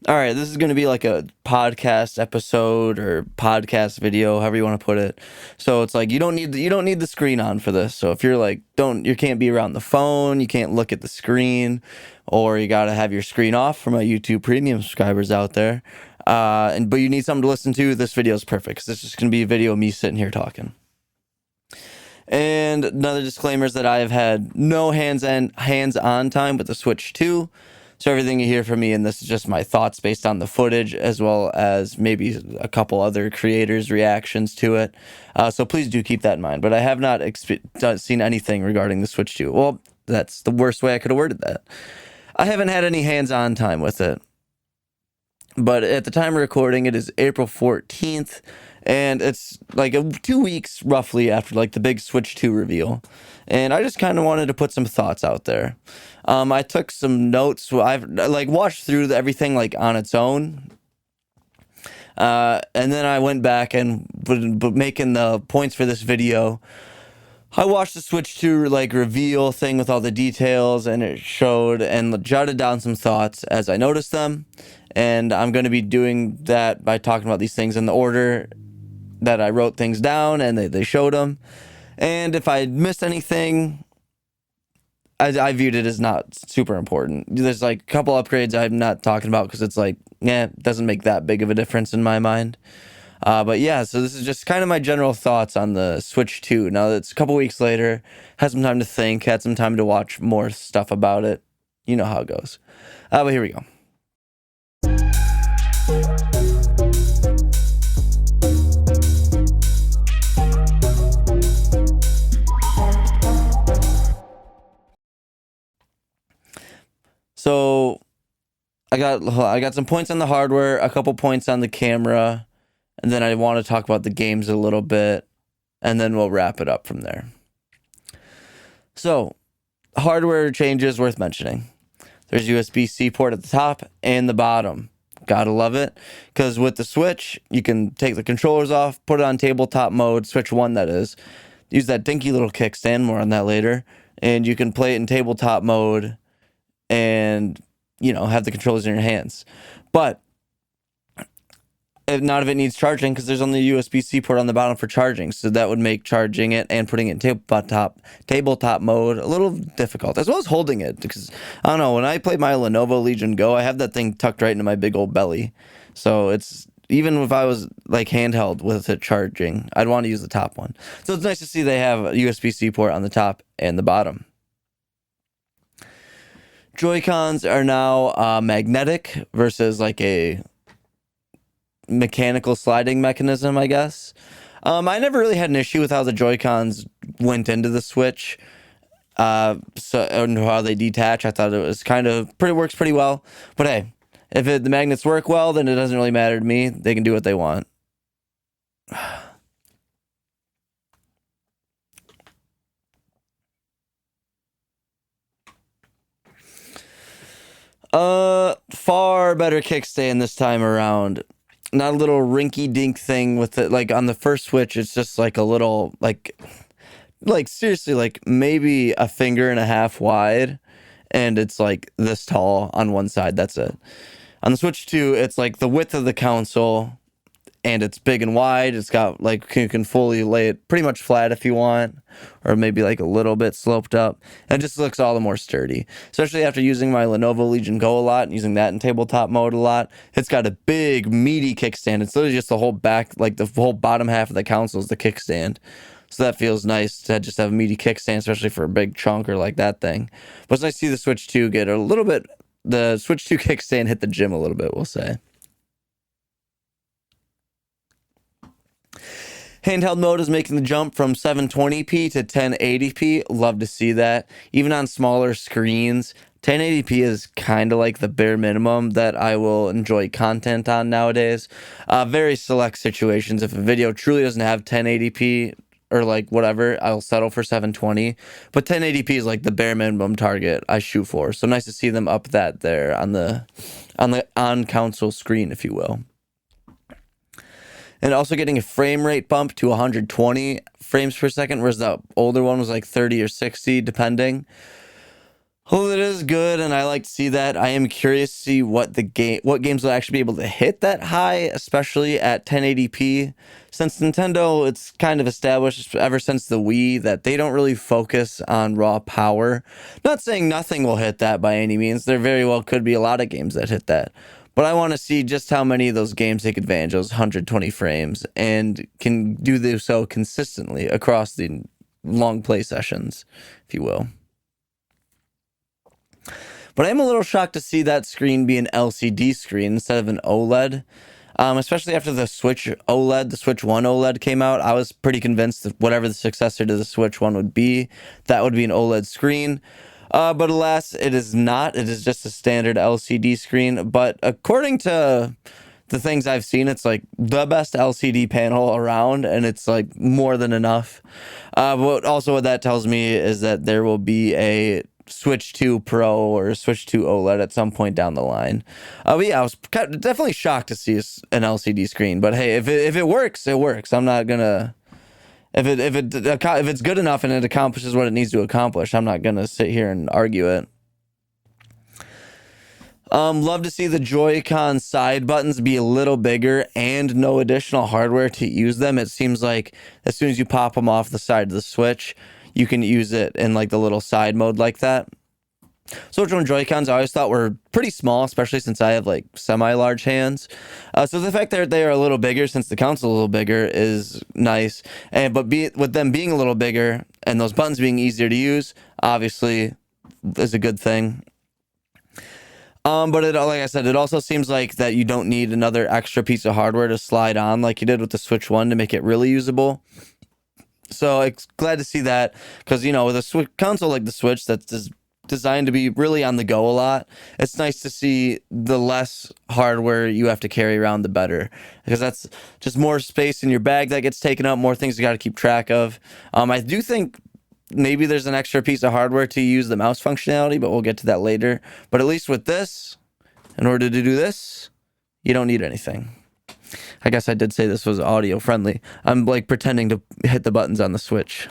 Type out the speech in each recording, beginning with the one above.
All right, this is going to be like a podcast episode or podcast video, however you want to put it. So it's like you don't need the screen on for this. So if you're like you can't be around the phone, you can't look at the screen, or you got to have your screen off for my YouTube Premium subscribers out there. But you need something to listen to. This video is perfect because it's just going to be a video of me sitting here talking. And another disclaimer is that I have had no hands-on time with the Switch 2. So everything you hear from me, and this is just my thoughts based on the footage, as well as maybe a couple other creators' reactions to it. So please do keep that in mind. But I have not seen anything regarding the Switch 2. Well, that's the worst way I could have worded that. I haven't had any hands-on time with it. But at the time of recording, it is April 14th, and it's like 2 weeks roughly after like the big Switch 2 reveal. And I just kind of wanted to put some thoughts out there. I took some notes. I've like watched through everything like on its own. And then I went back and making the points for this video. I watched the Switch 2 like reveal thing with all the details, and it showed and jotted down some thoughts as I noticed them. And I'm going to be doing that by talking about these things in the order that I wrote things down and they showed them. And if I missed anything, I viewed it as not super important. There's like a couple upgrades I'm not talking about because it's like, it doesn't make that big of a difference in my mind. But yeah, so this is just kind of my general thoughts on the Switch 2. Now that it's a couple weeks later, had some time to think, had some time to watch more stuff about it. You know how it goes. But here we go. So I got some points on the hardware, a couple points on the camera, and then I want to talk about the games a little bit, and then we'll wrap it up from there. So, hardware changes worth mentioning. There's USB-C port at the top and the bottom. Gotta love it, because with the Switch, you can take the controllers off, put it on tabletop mode, Switch 1 that is, use that dinky little kickstand, more on that later, and you can play it in tabletop mode and, have the controllers in your hands. But none of it needs charging because there's only a USB-C port on the bottom for charging. So that would make charging it and putting it in tabletop mode a little difficult, as well as holding it. Because, I don't know, when I play my Lenovo Legion Go, I have that thing tucked right into my big old belly. So it's, even if I was like handheld with it charging, I'd want to use the top one. So it's nice to see they have a USB-C port on the top and the bottom. Joy-Cons are now magnetic versus like a mechanical sliding mechanism, I guess. I never really had an issue with how the Joy-Cons went into the Switch. And how they detach. I thought it was works pretty well. But hey, if the magnets work well, then it doesn't really matter to me. They can do what they want. Far better kickstand this time around. Not a little rinky-dink thing with it. Like on the first Switch, it's just like a little, like seriously, like maybe a finger and a half wide, and it's like this tall on one side. That's it. On the Switch 2, it's like the width of the console, and it's big and wide. It's got like, you can fully lay it pretty much flat if you want, or maybe like a little bit sloped up. And it just looks all the more sturdy, especially after using my Lenovo Legion Go a lot and using that in tabletop mode a lot. It's got a big meaty kickstand. It's literally just the whole back, like the whole bottom half of the console is the kickstand. So that feels nice to just have a meaty kickstand, especially for a big chunker like that thing. But it's nice to see the Switch 2 get a little bit, the Switch 2 kickstand hit the gym a little bit, we'll say. Handheld mode is making the jump from 720p to 1080p. Love to see that. Even on smaller screens, 1080p is kind of like the bare minimum that I will enjoy content on nowadays. Very select situations. If a video truly doesn't have 1080p or like whatever, I'll settle for 720. But 1080p is like the bare minimum target I shoot for. So nice to see them up that there on the on-console screen, if you will. And also getting a frame rate bump to 120 frames per second, whereas the older one was like 30 or 60, depending. Well, it is good, and I like to see that. I am curious to see what games will actually be able to hit that high, especially at 1080p. Since Nintendo, it's kind of established ever since the Wii that they don't really focus on raw power. Not saying nothing will hit that by any means. There very well could be a lot of games that hit that. But I want to see just how many of those games take advantage of those 120 frames and can do so consistently across the long play sessions, if you will. But I am a little shocked to see that screen be an LCD screen instead of an OLED. Especially after the Switch OLED, the Switch 1 OLED came out. I was pretty convinced that whatever the successor to the Switch 1 would be, that would be an OLED screen. But alas, it is not. It is just a standard LCD screen. But according to the things I've seen, it's like the best LCD panel around, and it's like more than enough. But also what that tells me is that there will be a Switch 2 Pro or Switch 2 OLED at some point down the line. But yeah, I was definitely shocked to see an LCD screen. But hey, if it works, it works. I'm not gonna if it's good enough and it accomplishes what it needs to accomplish, I'm not gonna sit here and argue it. Love to see the Joy-Con side buttons be a little bigger and no additional hardware to use them. It seems like as soon as you pop them off the side of the Switch, you can use it in like the little side mode like that. Switch 1 Joy-Cons I always thought were pretty small, especially since I have like semi-large hands. So the fact that they are a little bigger, since the console is a little bigger, is nice. With them being a little bigger and those buttons being easier to use, obviously is a good thing. But like I said, it also seems like that you don't need another extra piece of hardware to slide on like you did with the Switch 1 to make it really usable. So it's glad to see that, because, you know, with a console like the Switch that's designed to be really on the go a lot, it's nice to see the less hardware you have to carry around, the better, because that's just more space in your bag that gets taken up, more things you got to keep track of. I do think maybe there's an extra piece of hardware to use the mouse functionality, but we'll get to that later. But at least with this, in order to do this, you don't need anything. I guess I did say this was audio friendly. I'm like pretending to hit the buttons on the Switch.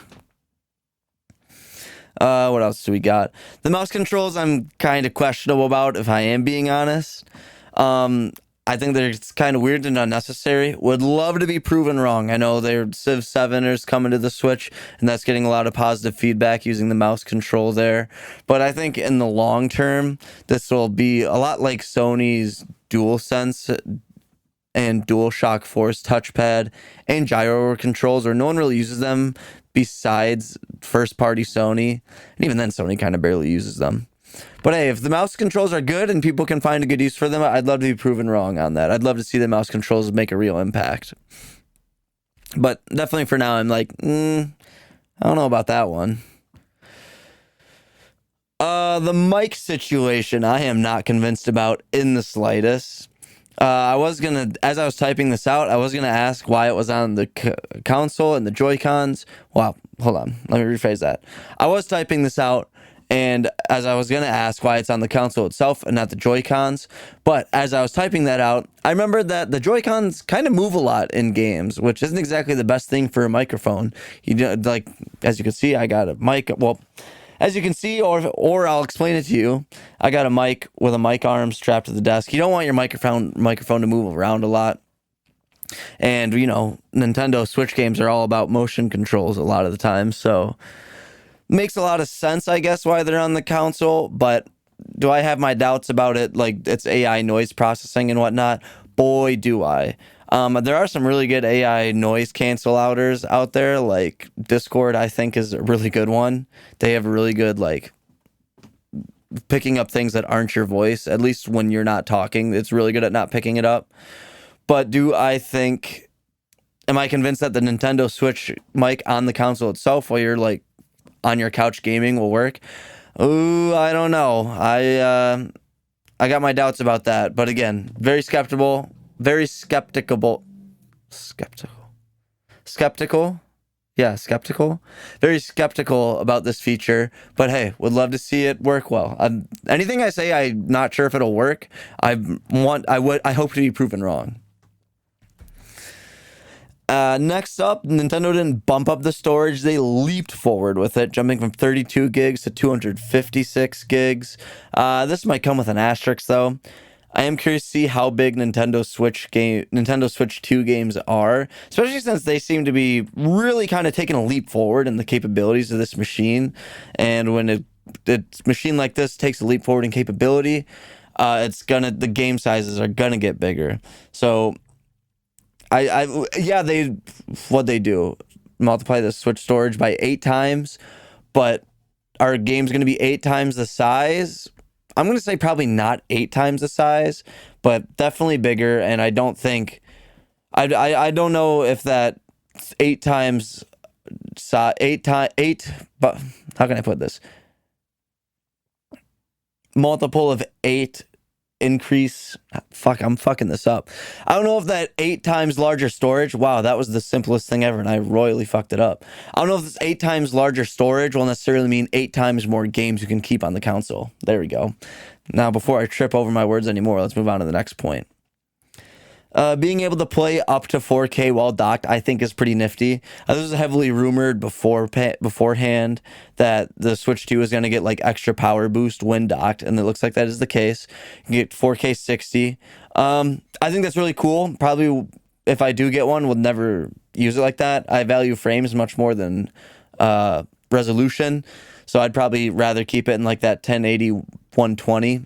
What else do we got? The mouse controls I'm kind of questionable about, if I am being honest. I think that it's kind of weird and unnecessary. Would love to be proven wrong. I know their Civ 7ers coming to the Switch, and that's getting a lot of positive feedback using the mouse control there. But I think in the long term, this will be a lot like Sony's DualSense and DualShock Force touchpad and gyro controls, where no one really uses them besides first-party Sony. And even then, Sony kind of barely uses them. But hey, if the mouse controls are good and people can find a good use for them, I'd love to be proven wrong on that. I'd love to see the mouse controls make a real impact. But definitely for now, I'm like, I don't know about that one. The mic situation, I am not convinced about in the slightest. As I was typing this out, I was gonna ask why it was on the console and the Joy-Cons. Well, hold on, let me rephrase that. I was typing this out, and as I was gonna ask why it's on the console itself and not the Joy-Cons, but as I was typing that out, I remembered that the Joy-Cons kind of move a lot in games, which isn't exactly the best thing for a microphone. Like, as you can see, I got a mic. Well, as you can see, or I'll explain it to you, I got a mic with a mic arm strapped to the desk. You don't want your microphone to move around a lot. And, you know, Nintendo Switch games are all about motion controls a lot of the time. So makes a lot of sense, I guess, why they're on the console. But do I have my doubts about it, like it's AI noise processing and whatnot? Boy, do I. There are some really good AI noise cancel outers out there, like Discord, I think, is a really good one. They have a really good, like, picking up things that aren't your voice, at least when you're not talking. It's really good at not picking it up. But am I convinced that the Nintendo Switch mic on the console itself while you're, like, on your couch gaming will work? Ooh, I don't know. I got my doubts about that. But again, very skeptical. Very skeptical. Yeah, skeptical. Very skeptical about this feature, but hey, would love to see it work well. Anything I say, I'm not sure if it'll work. I hope to be proven wrong. Next up, Nintendo didn't bump up the storage. They leaped forward with it, jumping from 32 gigs to 256 gigs. This might come with an asterisk, though. I am curious to see how big Nintendo Switch 2 games are, especially since they seem to be really kind of taking a leap forward in the capabilities of this machine. And when a machine like this takes a leap forward in capability, the game sizes are gonna get bigger. So yeah, what they do, multiply the Switch storage by 8 times, but are games going to be 8 times the size? I'm going to say probably not 8 times the size, but definitely bigger. And I don't think, I don't know if that 8 times, but how can I put this? Multiple of 8 increase. Fuck, I'm fucking this up. I don't know if that 8 times larger storage. Wow, that was the simplest thing ever, and I royally fucked it up. I don't know if this 8 times larger storage will necessarily mean 8 times more games you can keep on the console. There we go. Now, before I trip over my words anymore, let's move on to the next point. Being able to play up to 4K while docked, I think, is pretty nifty. This was heavily rumored beforehand that the Switch 2 is going to get like extra power boost when docked, and it looks like that is the case. You can get 4K 60. I think that's really cool. Probably, if I do get one, we'll never use it like that. I value frames much more than resolution, so I'd probably rather keep it in like that 1080 120.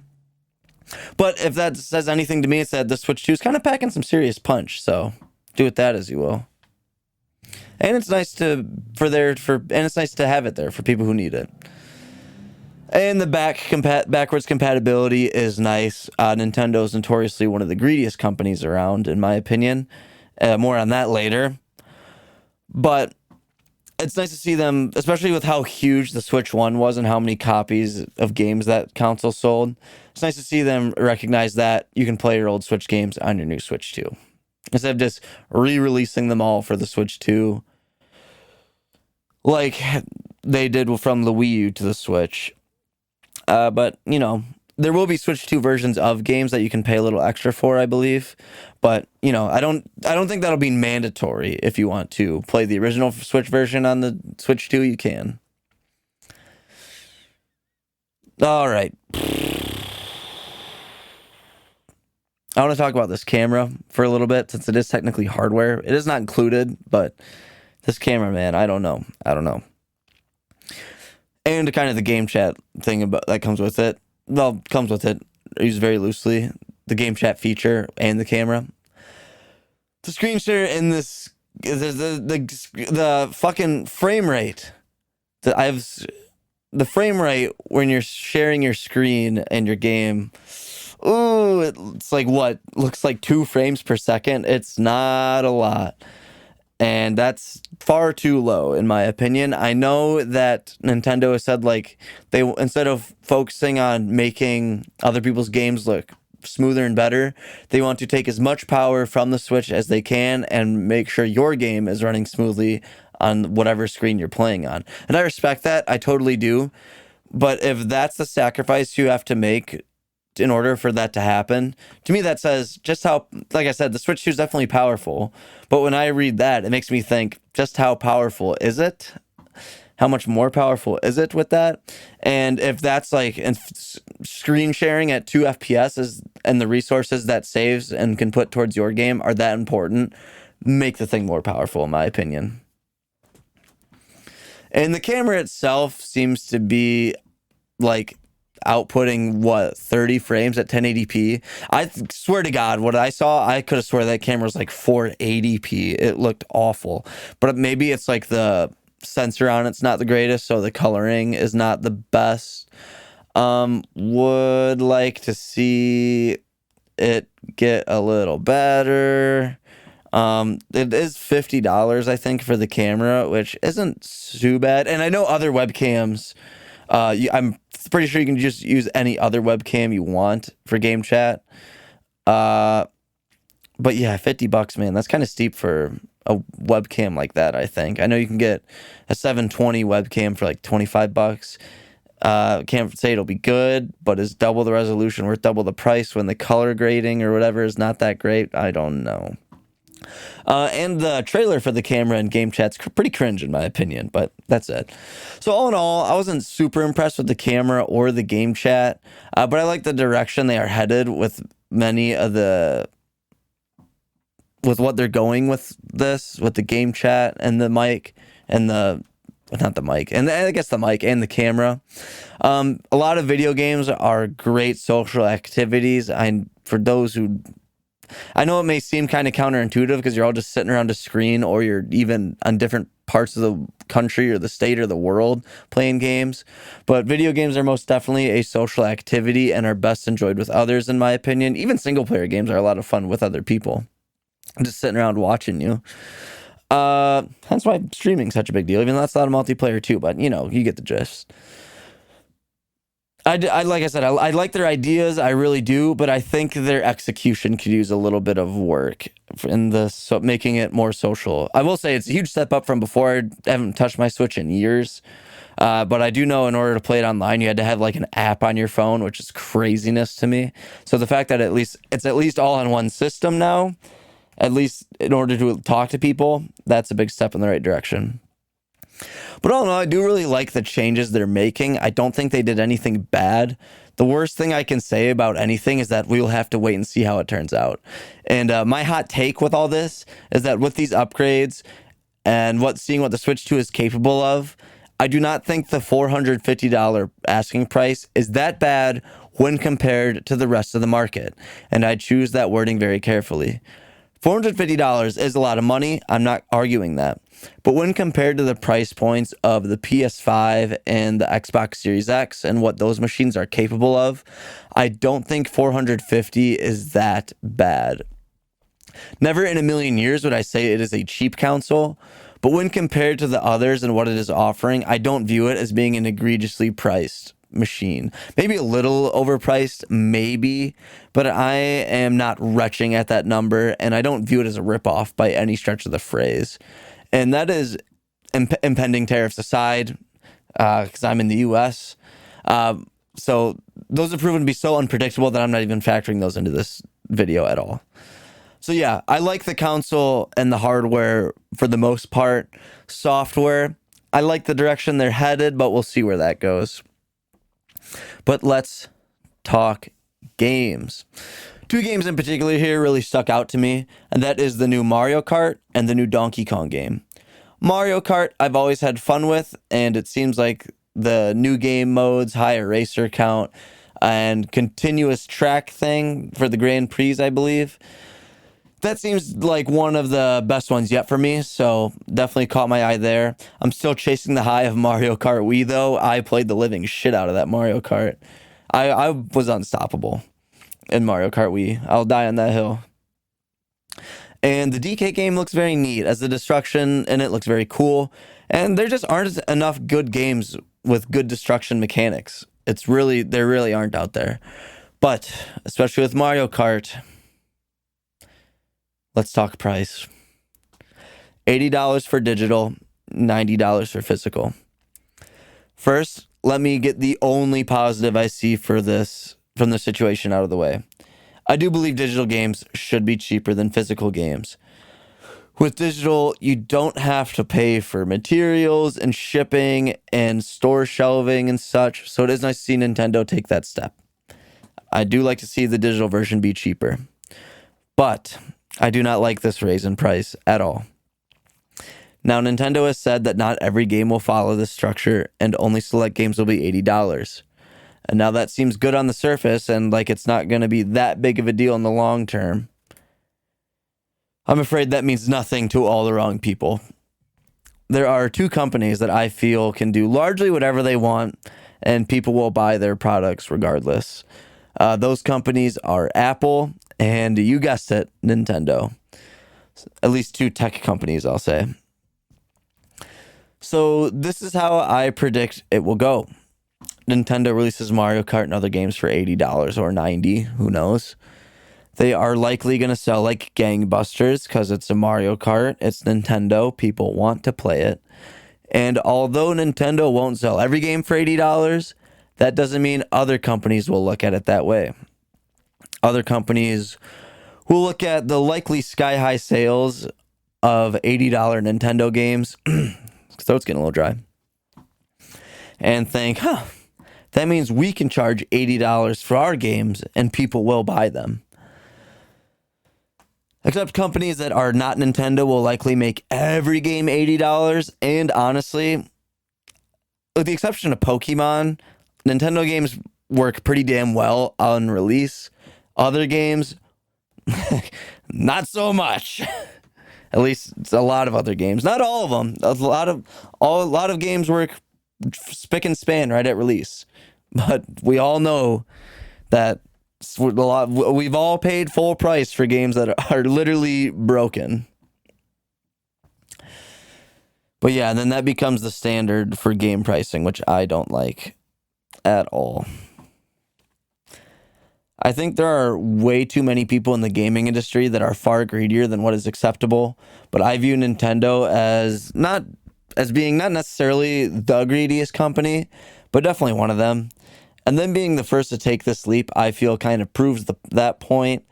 But if that says anything to me, it's that the Switch 2 is kind of packing some serious punch. So do with that as you will. And it's nice to it's nice to have it there for people who need it. And the backwards compatibility is nice. Nintendo is notoriously one of the greediest companies around, in my opinion. More on that later. But it's nice to see them, especially with how huge the Switch 1 was and how many copies of games that console sold. It's nice to see them recognize that you can play your old Switch games on your new Switch 2. Instead of just re-releasing them all for the Switch 2, like they did from the Wii U to the Switch. But, there will be Switch 2 versions of games that you can pay a little extra for, I believe. But, I don't think that'll be mandatory. If you want to play the original Switch version on the Switch 2, you can. All right. I want to talk about this camera for a little bit, since it is technically hardware. It is not included, but this camera, man, I don't know. And kind of the game chat thing that comes with it. Well, comes with it, used very loosely. The game chat feature and the camera. The screen share in this, the fucking frame rate. The frame rate when you're sharing your screen and your game. Ooh, it's like what looks like 2 frames per second. It's not a lot. And that's far too low, in my opinion. I know that Nintendo has said, like, they, instead of focusing on making other people's games look smoother and better, they want to take as much power from the Switch as they can and make sure your game is running smoothly on whatever screen you're playing on. And I respect that. I totally do. But if that's the sacrifice you have to make in order for that to happen, to me that says just how, like I said, the Switch 2 is definitely powerful, but when I read that, it makes me think, just how powerful is it? How much more powerful is it with that? And if that's like screen sharing at 2 FPS and the resources that saves and can put towards your game are that important, make the thing more powerful, in my opinion. And the camera itself seems to be like outputting 30 frames at 1080p. I swear to God, what I saw, I could have swore that camera was like 480p. It looked awful, but maybe it's like the sensor on it's not the greatest, so the coloring is not the best. Would like to see it get a little better. It is $50, I think, for the camera, which isn't too bad. And I know other webcams, I'm pretty sure you can just use any other webcam you want for game chat. But yeah, $50, man, that's kind of steep for a webcam like that, I think. I know you can get a 720 webcam for like $25. Can't say it'll be good, but is double the resolution worth double the price when the color grading or whatever is not that great? I don't know. And the trailer for the camera and game chat's pretty cringe in my opinion, but that's it. So all in all, I wasn't super impressed with the camera or the game chat, but I like the direction they are headed with many of with what they're going with this, with the game chat and the mic and not the mic, and I guess the mic and the camera. A lot of video games are great social activities. For those who, I know it may seem kind of counterintuitive because you're all just sitting around a screen, or you're even on different parts of the country or the state or the world playing games. But video games are most definitely a social activity and are best enjoyed with others, in my opinion. Even single player games are a lot of fun with other people, just sitting around watching you. That's why streaming's such a big deal, even though that's not a multiplayer too, but you get the gist. Like I said, I like their ideas, I really do, but I think their execution could use a little bit of work in making it more social. I will say it's a huge step up from before. I haven't touched my Switch in years, but I do know in order to play it online, you had to have like an app on your phone, which is craziness to me. So the fact that it's at least all on one system now, at least in order to talk to people, that's a big step in the right direction. But all in all, I do really like the changes they're making. I don't think they did anything bad. The worst thing I can say about anything is that we'll have to wait and see how it turns out. And my hot take with all this is that with these upgrades and seeing what the Switch 2 is capable of, I do not think the $450 asking price is that bad when compared to the rest of the market. And I choose that wording very carefully. $450 is a lot of money. I'm not arguing that. But when compared to the price points of the PS5 and the Xbox Series X and what those machines are capable of, I don't think $450 is that bad. Never in a million years would I say it is a cheap console, but when compared to the others and what it is offering, I don't view it as being an egregiously priced machine. Maybe a little overpriced, maybe, but I am not retching at that number, and I don't view it as a ripoff by any stretch of the phrase. And that is impending tariffs aside, because I'm in the US. So those have proven to be so unpredictable that I'm not even factoring those into this video at all. So yeah, I like the console and the hardware for the most part. Software, I like the direction they're headed, but we'll see where that goes. But let's talk games. Two games in particular here really stuck out to me, and that is the new Mario Kart and the new Donkey Kong game. Mario Kart I've always had fun with, and it seems like the new game modes, higher racer count, and continuous track thing for the Grand Prix, I believe. That seems like one of the best ones yet for me, so definitely caught my eye there. I'm still chasing the high of Mario Kart Wii, though. I played the living shit out of that Mario Kart. I was unstoppable in Mario Kart Wii. I'll die on that hill. And the DK game looks very neat, as the destruction in it looks very cool. And there just aren't enough good games with good destruction mechanics. There really aren't out there. But, especially with Mario Kart, let's talk price. $80 for digital, $90 for physical. First, let me get the only positive I see from this situation out of the way. I do believe digital games should be cheaper than physical games. With digital, you don't have to pay for materials and shipping and store shelving and such, so it is nice to see Nintendo take that step. I do like to see the digital version be cheaper, but I do not like this raise in price at all. Now, Nintendo has said that not every game will follow this structure and only select games will be $80. And now that seems good on the surface and like it's not going to be that big of a deal in the long term. I'm afraid that means nothing to all the wrong people. There are two companies that I feel can do largely whatever they want and people will buy their products regardless. Those companies are Apple and, you guessed it, Nintendo. At least two tech companies, I'll say. So this is how I predict it will go. Nintendo releases Mario Kart and other games for $80 or $90, who knows. They are likely going to sell like gangbusters because it's a Mario Kart. It's Nintendo. People want to play it. And although Nintendo won't sell every game for $80, that doesn't mean other companies will look at it that way. Other companies we'll look at the likely sky-high sales of $80 Nintendo games, so it's getting a little dry, and think, that means we can charge $80 for our games and people will buy them. Except companies that are not Nintendo will likely make every game $80, and honestly, with the exception of Pokemon, Nintendo games work pretty damn well on release. Other games, not so much. At least it's a lot of other games, not all of them. A lot of games work spick and span right at release, but we all know that we've all paid full price for games that are literally broken. But yeah, and then that becomes the standard for game pricing, which I don't like at all. I think there are way too many people in the gaming industry that are far greedier than what is acceptable, but I view Nintendo as being not necessarily the greediest company, but definitely one of them. And then being the first to take this leap, I feel kind of proves that point,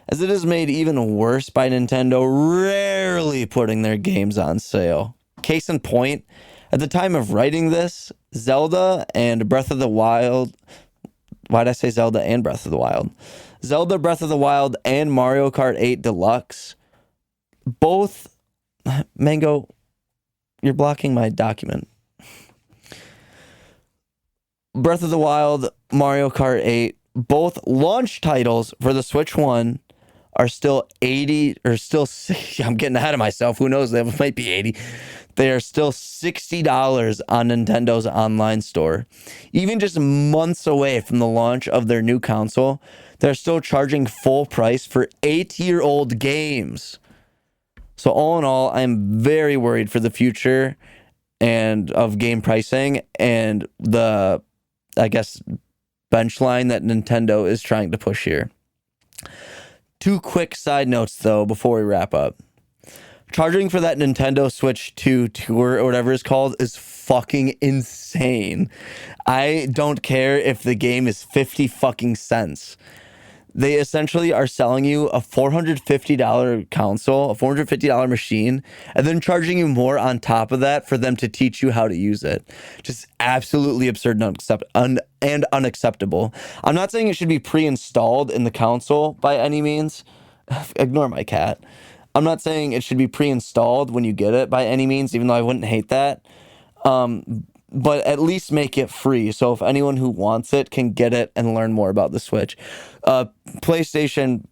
as it is made even worse by Nintendo rarely putting their games on sale. Case in point, at the time of writing this, Zelda and Breath of the Wild... Why'd I say Zelda and Breath of the Wild? Zelda, Breath of the Wild, and Mario Kart 8 Deluxe. Both... Mango, you're blocking my document. Breath of the Wild, Mario Kart 8, both launch titles for the Switch 1 are still 80, or still, I'm getting ahead of myself. Who knows? They might be 80. They are still $60 on Nintendo's online store. Even just months away from the launch of their new console, they're still charging full price for 8-year-old games. So all in all, I'm very worried for the future and of game pricing and the, I guess, bench line that Nintendo is trying to push here. 2 quick side notes, though, before we wrap up. Charging for that Nintendo Switch 2 Tour, or whatever it's called, is fucking insane. I don't care if the game is 50 fucking cents. They essentially are selling you a $450 console, a $450 machine, and then charging you more on top of that for them to teach you how to use it. Just absolutely absurd and unacceptable. I'm not saying it should be pre-installed in the console by any means. Ignore my cat. I'm not saying it should be pre-installed when you get it by any means, even though I wouldn't hate that. But at least make it free. So if anyone who wants it can get it and learn more about the Switch. PlayStation,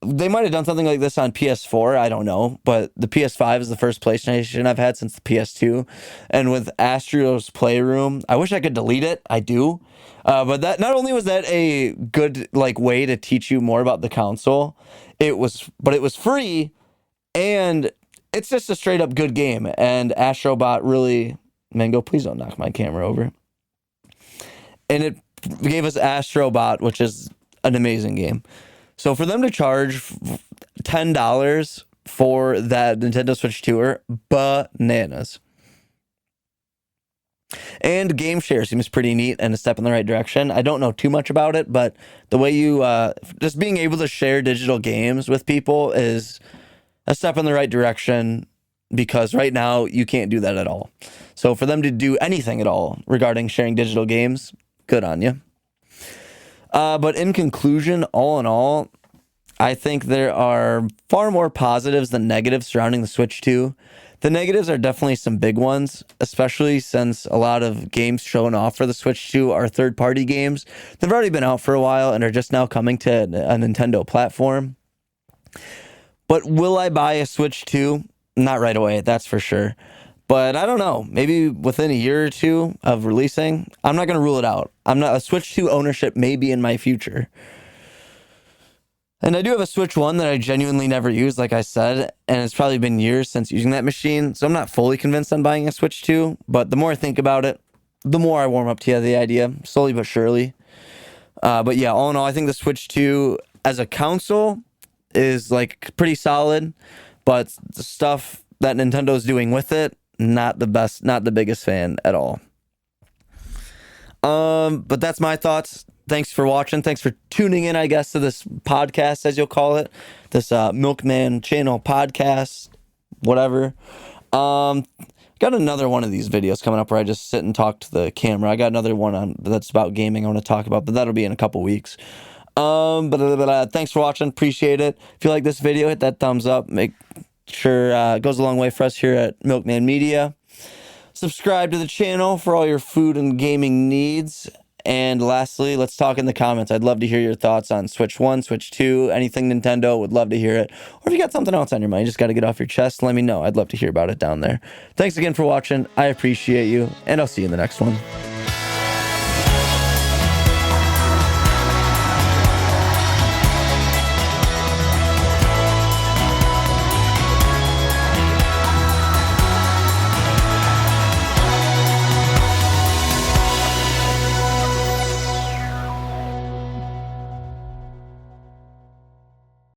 they might have done something like this on PS4. I don't know. But the PS5 is the first PlayStation I've had since the PS2. And with Astro's Playroom, I wish I could delete it. I do. But that not only was that a good way to teach you more about the console, it was free, and it's just a straight up good game. And Astrobot really... Mango, please don't knock my camera over. And it gave us Astrobot, which is an amazing game. So for them to charge $10 for that Nintendo Switch Tour, bananas. And game share seems pretty neat and a step in the right direction. I don't know too much about it, but the way you just being able to share digital games with people is a step in the right direction, because right now you can't do that at all. So for them to do anything at all regarding sharing digital games, good on you. But in conclusion, all in all, I think there are far more positives than negatives surrounding the Switch 2. The negatives are definitely some big ones, especially since a lot of games shown off for the Switch 2 are third-party games. They've already been out for a while and are just now coming to a Nintendo platform. But will I buy a Switch 2? Not right away, that's for sure. But I don't know, maybe within a year or two of releasing. I'm not going to rule it out. A Switch 2 ownership may be in my future. And I do have a Switch 1 that I genuinely never used, like I said, and it's probably been years since using that machine, so I'm not fully convinced on buying a Switch 2, but the more I think about it, the more I warm up to the idea, slowly but surely. But yeah, all in all, I think the Switch 2 as a console is pretty solid, but the stuff that Nintendo's doing with it, not the best, not the biggest fan at all. But that's my thoughts. thanks for watching. Thanks for tuning in, I guess, to this podcast, as you'll call it, this Milkman Channel podcast, whatever. Got another one of these videos coming up where I just sit and talk to the camera. I got another one on that's about gaming I want to talk about, but that'll be in a couple weeks. But thanks for watching. Appreciate it. If you like this video, hit that thumbs up. Make sure it goes a long way for us here at Milkman Media. Subscribe to the channel for all your food and gaming needs. And lastly, let's talk in the comments. I'd love to hear your thoughts on Switch 1, Switch 2, anything Nintendo. Would love to hear it. Or if you got something else on your mind, you just got to get off your chest, let me know. I'd love to hear about it down there. Thanks again for watching. I appreciate you, and I'll see you in the next one.